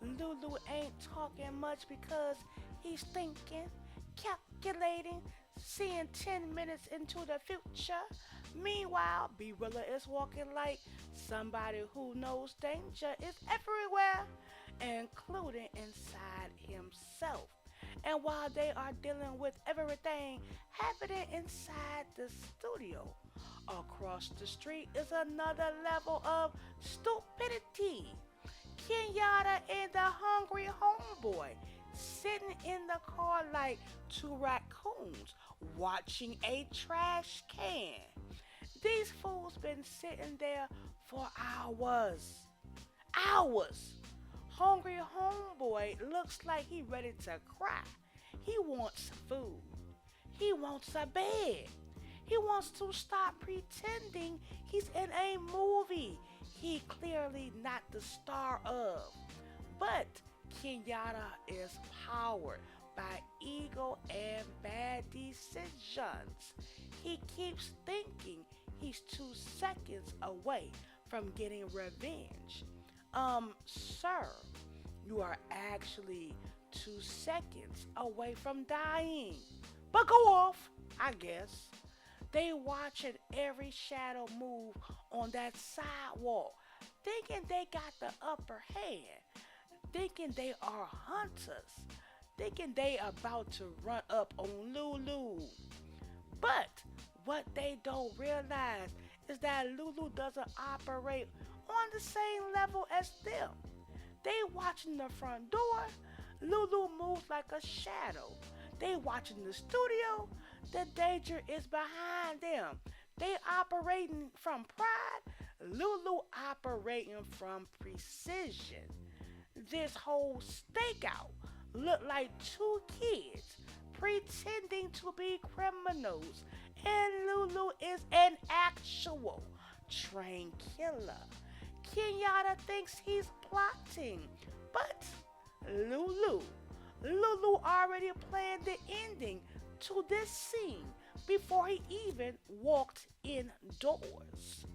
Lulu ain't talking much because he's thinking, calculating, seeing 10 minutes into the future. Meanwhile, B Rilla is walking like somebody who knows danger is everywhere, including inside himself. And while they are dealing with everything happening inside the studio, across the street is another level of stupidity. Kenyatta and the hungry homeboy sitting in the car like two raccoons watching a trash can. These fools been sitting there for hours. Hours. Hungry homeboy looks like he ready to cry. He wants food. He wants a bed. He wants to stop pretending he's in a movie he clearly not the star of. But Kenyatta is powered by ego and bad decisions. He keeps thinking he's 2 seconds away from getting revenge. Sir, you are actually 2 seconds away from dying. But go off, I guess. They watching every shadow move on that sidewalk, thinking they got the upper hand, thinking they are hunters, thinking they about to run up on Lulu. But what they don't realize is that Lulu doesn't operate on the same level as them. They watching the front door. Lulu moves like a shadow. They watching the studio. The danger is behind them. They operating from pride. Lulu operating from precision. This whole stakeout looked like two kids pretending to be criminals. And Lulu is an actual train killer. Kenyatta thinks he's plotting, but Lulu, Lulu already planned the ending to this scene before he even walked indoors.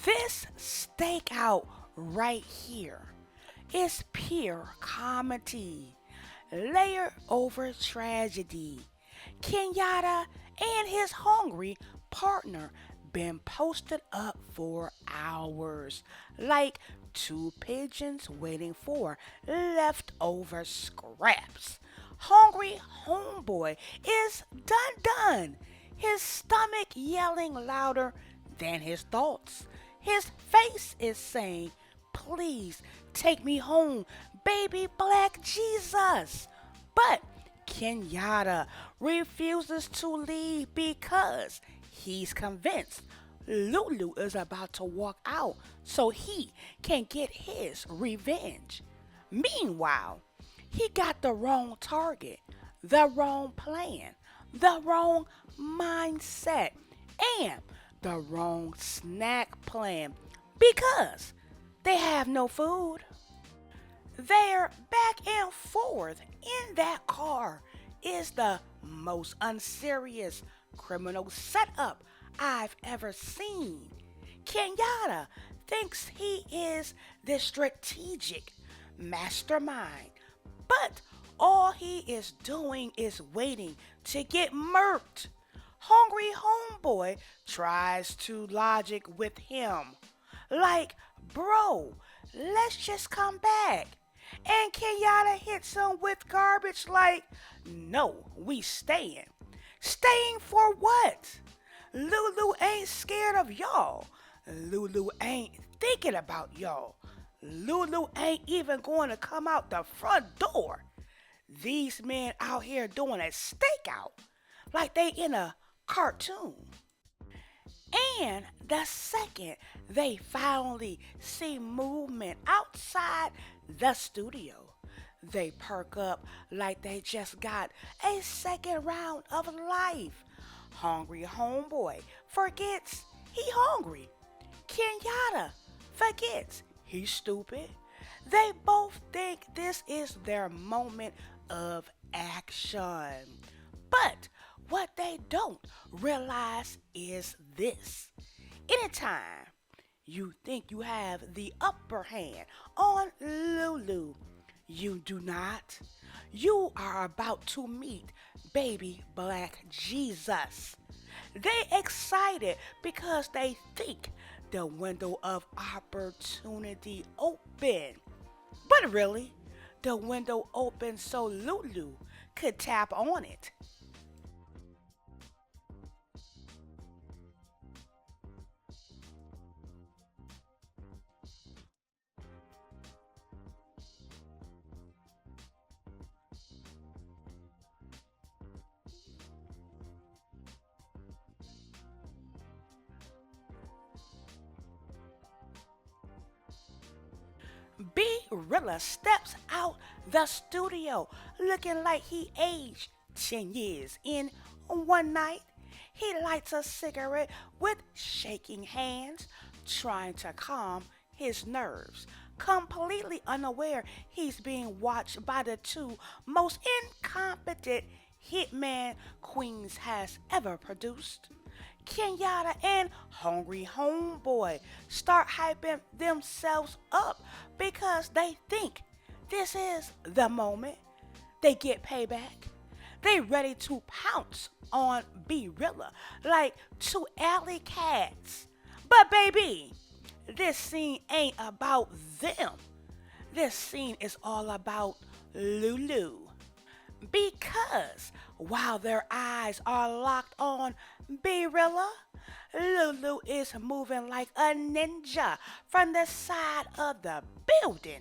This stakeout right here is pure comedy, layered over tragedy. Kenyatta and his hungry partner been posted up for hours, like two pigeons waiting for leftover scraps. Hungry homeboy is done. His stomach yelling louder than his thoughts. His face is saying, "Please take me home, baby black Jesus." But Kenyatta refuses to leave because he's convinced Lulu is about to walk out so he can get his revenge. Meanwhile, he got the wrong target, the wrong plan, the wrong mindset, and the wrong snack plan because they have no food. Their back and forth in that car is the most unserious criminal setup I've ever seen. Kenyatta thinks he is the strategic mastermind, but all he is doing is waiting to get murked. Hungry homeboy tries to logic with him. Like, bro, let's just come back. And Kenyatta hits him with garbage like, no, we staying. Staying for what? Lulu ain't scared of y'all. Lulu ain't thinking about y'all. Lulu ain't even going to come out the front door. These men out here doing a stakeout like they in a cartoon. And the second they finally see movement outside the studio, they perk up like they just got a second round of life. Hungry homeboy forgets he hungry. Kenyatta forgets he's stupid. They both think this is their moment of action. But what they don't realize is this. Anytime you think you have the upper hand on Lulu, you do not. You are about to meet baby black Jesus. They excited because they think the window of opportunity open. But really, the window opened so Lulu could tap on it. B Rilla steps out the studio looking like he aged 10 years in one night. He lights a cigarette with shaking hands, trying to calm his nerves, completely unaware he's being watched by the two most incompetent hitman Queens has ever produced. Kenyatta and Hungry Homeboy start hyping themselves up because they think this is the moment. They get payback. They ready to pounce on B-Rilla like two alley cats. But baby, this scene ain't about them. This scene is all about Lulu. Because while their eyes are locked on B-Rilla, Lulu is moving like a ninja from the side of the building.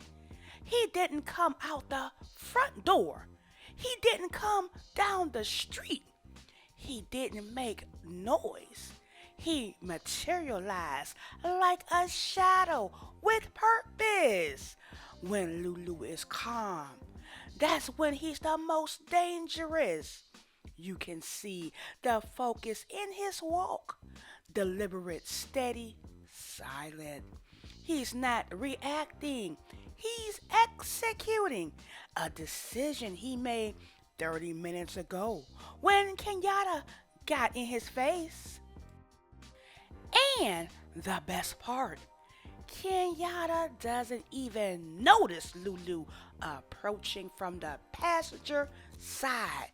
He didn't come out the front door. He didn't come down the street. He didn't make noise. He materialized like a shadow with purpose. When Lulu is calm, that's when he's the most dangerous. You can see the focus in his walk, deliberate, steady, silent. He's not reacting, he's executing a decision he made 30 minutes ago when Kenyatta got in his face. And the best part, Kenyatta doesn't even notice Lulu approaching from the passenger side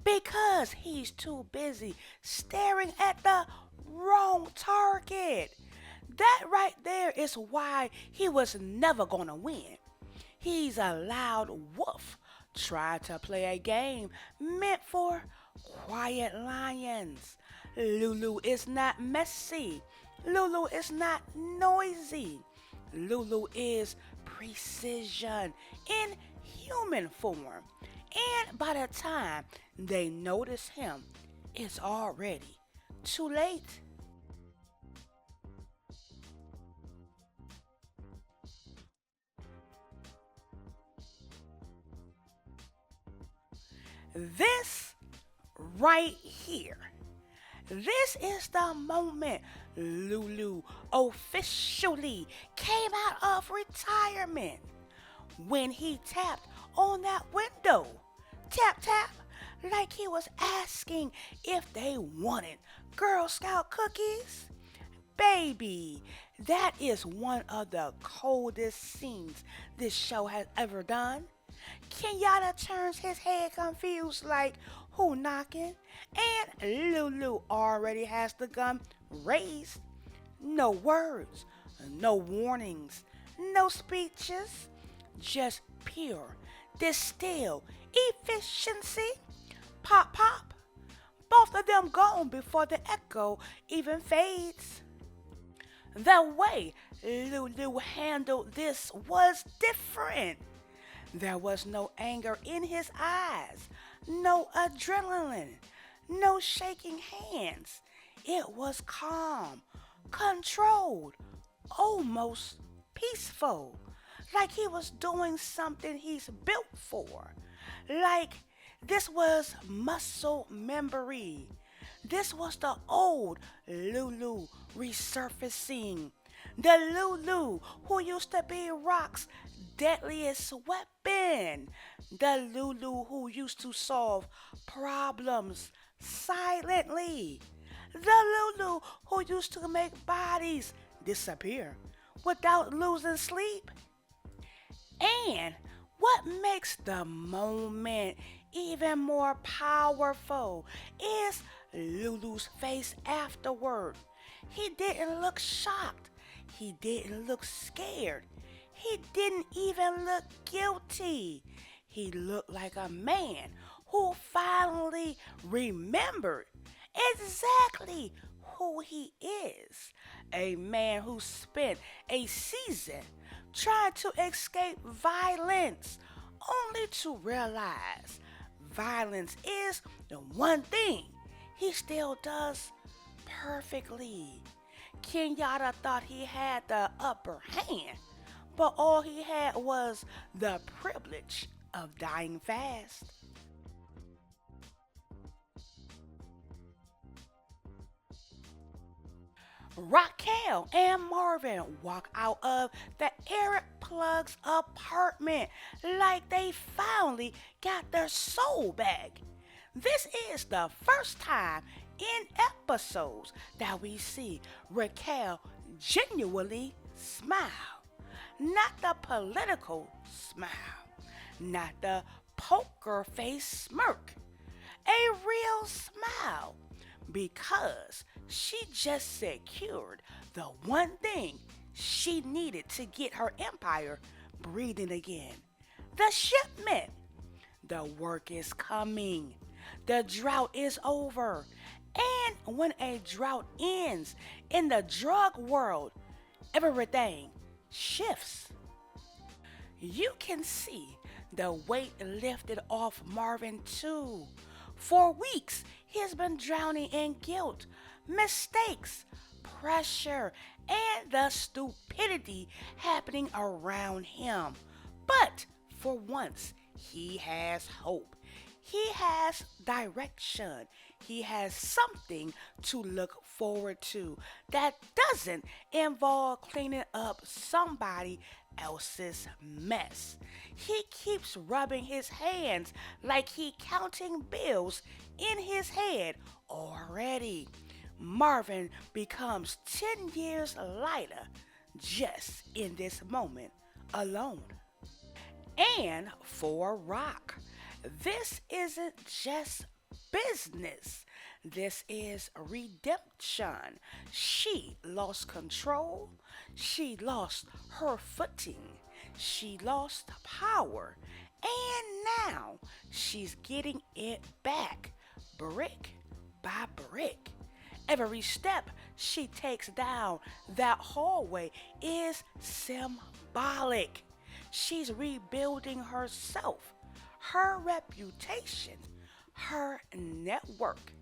because he's too busy staring at the wrong target. That right there is why he was never going to win. He's a loud wolf trying to play a game meant for quiet lions. Lulu is not messy. Lulu is not noisy. Lulu is precision in human form. And by the time they notice him, it's already too late. This right here, this is the moment Lulu officially came out of retirement when he tapped on that window. Tap, tap, like he was asking if they wanted Girl Scout cookies. Baby, that is one of the coldest scenes this show has ever done. Kenyatta turns his head confused like, who knocking? And Lulu already has the gun raised. No words, no warnings, no speeches, just pure, distilled efficiency. Pop, pop. Both of them gone before the echo even fades. The way Lulu handled this was different. There was no anger in his eyes, no adrenaline, no shaking hands. It was calm, controlled, almost peaceful, like he was doing something he's built for. Like this was muscle memory. This was the old Lulu resurfacing. The Lulu who used to be Rock's deadliest weapon. The Lulu who used to solve problems silently. The Lulu who used to make bodies disappear without losing sleep. And what makes the moment even more powerful is Lulu's face afterward. He didn't look shocked. He didn't look scared. He didn't even look guilty. He looked like a man who finally remembered exactly who he is. A man who spent a season trying to escape violence, only to realize violence is the one thing he still does perfectly. Kenyatta thought he had the upper hand, but all he had was the privilege of dying fast. Raquel and Marvin walk out of the Arab Plug's apartment like they finally got their soul back. This is the first time in episodes that we see Raquel genuinely smile. Not the political smile, not the poker face smirk. A real smile because she just secured the one thing she needed to get her empire breathing again. The shipment. The work is coming. The drought is over. And when a drought ends in the drug world, everything shifts. You can see the weight lifted off Marvin too, For weeks, he has been drowning in guilt, mistakes, pressure, and the stupidity happening around him. But for once, he has hope. He has direction. He has something to look forward to that doesn't involve cleaning up somebody else's mess. He keeps rubbing his hands like he counting bills in his head already. Marvin becomes 10 years lighter just in this moment alone. And for Rock, this isn't just business. This is redemption. She lost control. She lost her footing. She lost power. And now she's getting it back, brick by brick. Every step she takes down that hallway is symbolic. She's rebuilding herself, her reputation, her network.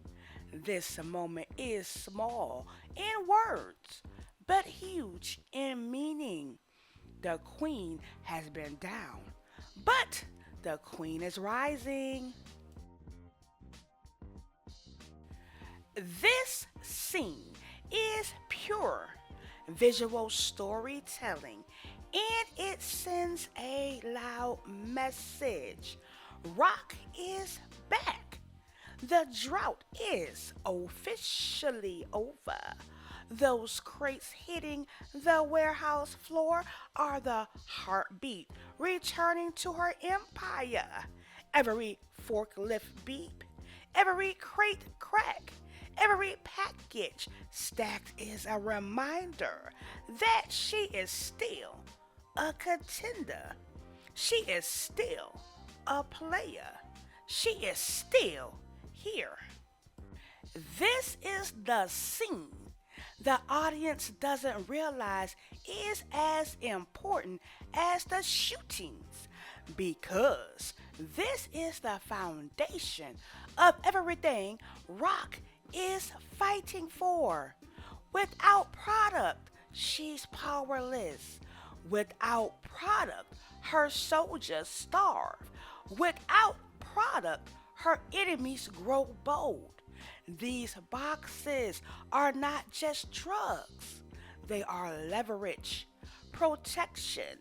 This moment is small in words, but huge in meaning. The queen has been down, but the queen is rising. This scene is pure visual storytelling and it sends a loud message. Rock is back. The drought is officially over. Those crates hitting the warehouse floor are the heartbeat returning to her empire. Every forklift beep, every crate crack, every package stacked is a reminder that she is still a contender. She is still a player. She is still here. This is the scene the audience doesn't realize is as important as the shootings because this is the foundation of everything Rock is fighting for. Without product, she's powerless. Without product, her soldiers starve. Without product, her enemies grow bold. These boxes are not just drugs. They are leverage, protection,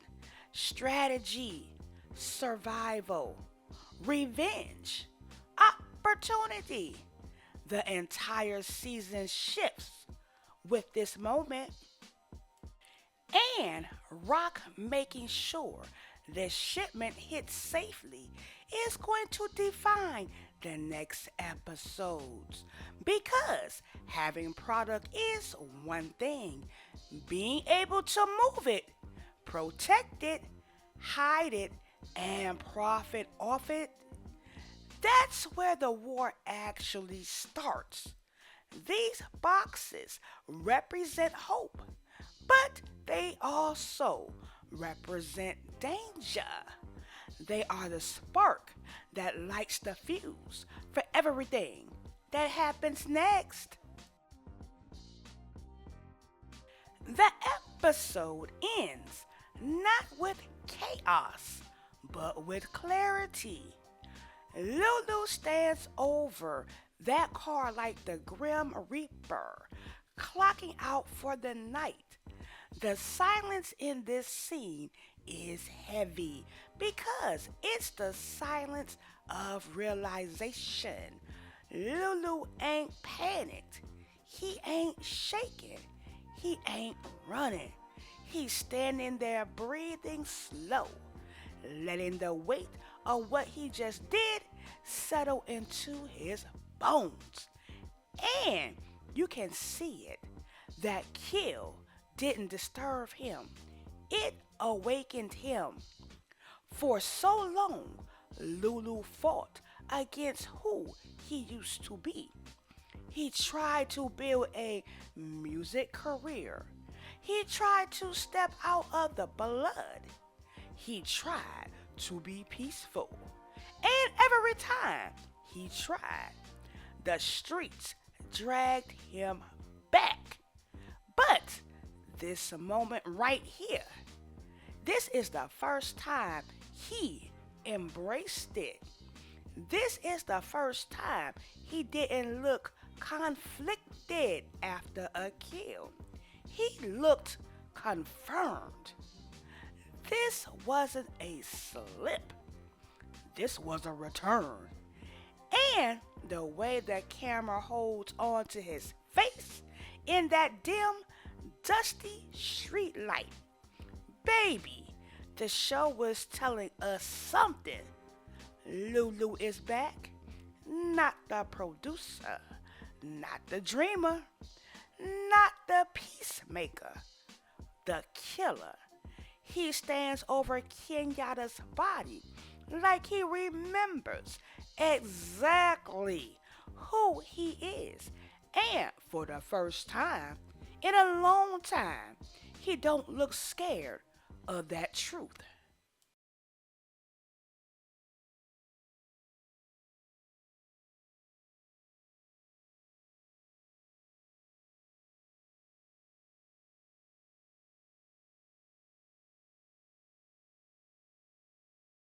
strategy, survival, revenge, opportunity. The entire season shifts with this moment and Rock making sure the shipment hits safely is going to define the next episodes because having product is one thing, being able to move it, protect it, hide it, and profit off it, that's where the war actually starts. These boxes represent hope, but they also represent danger. They are the spark that lights the fuse for everything that happens next. The episode ends not with chaos, but with clarity. Lulu stands over that car like the Grim Reaper, clocking out for the night. The silence in this scene is heavy because it's the silence of realization. Lulu ain't panicked. He ain't shaking. He ain't running. He's standing there breathing slow, letting the weight of what he just did settle into his bones. And you can see it. That kill didn't disturb him. It awakened him. For so long, Lulu fought against who he used to be. He tried to build a music career. He tried to step out of the blood. He tried to be peaceful. And every time he tried. The streets dragged him back. But this moment right here, this is the first time he embraced it. This is the first time he didn't look conflicted after a kill. He looked confirmed. This wasn't a slip. This was a return. And the way the camera holds on to his face in that dim, dusty street light. Baby, the show was telling us something. Lulu is back. Not the producer, not the dreamer, not the peacemaker, the killer. He stands over Kenyatta's body like he remembers exactly who he is. And for the first time in a long time, he don't look scared of that truth.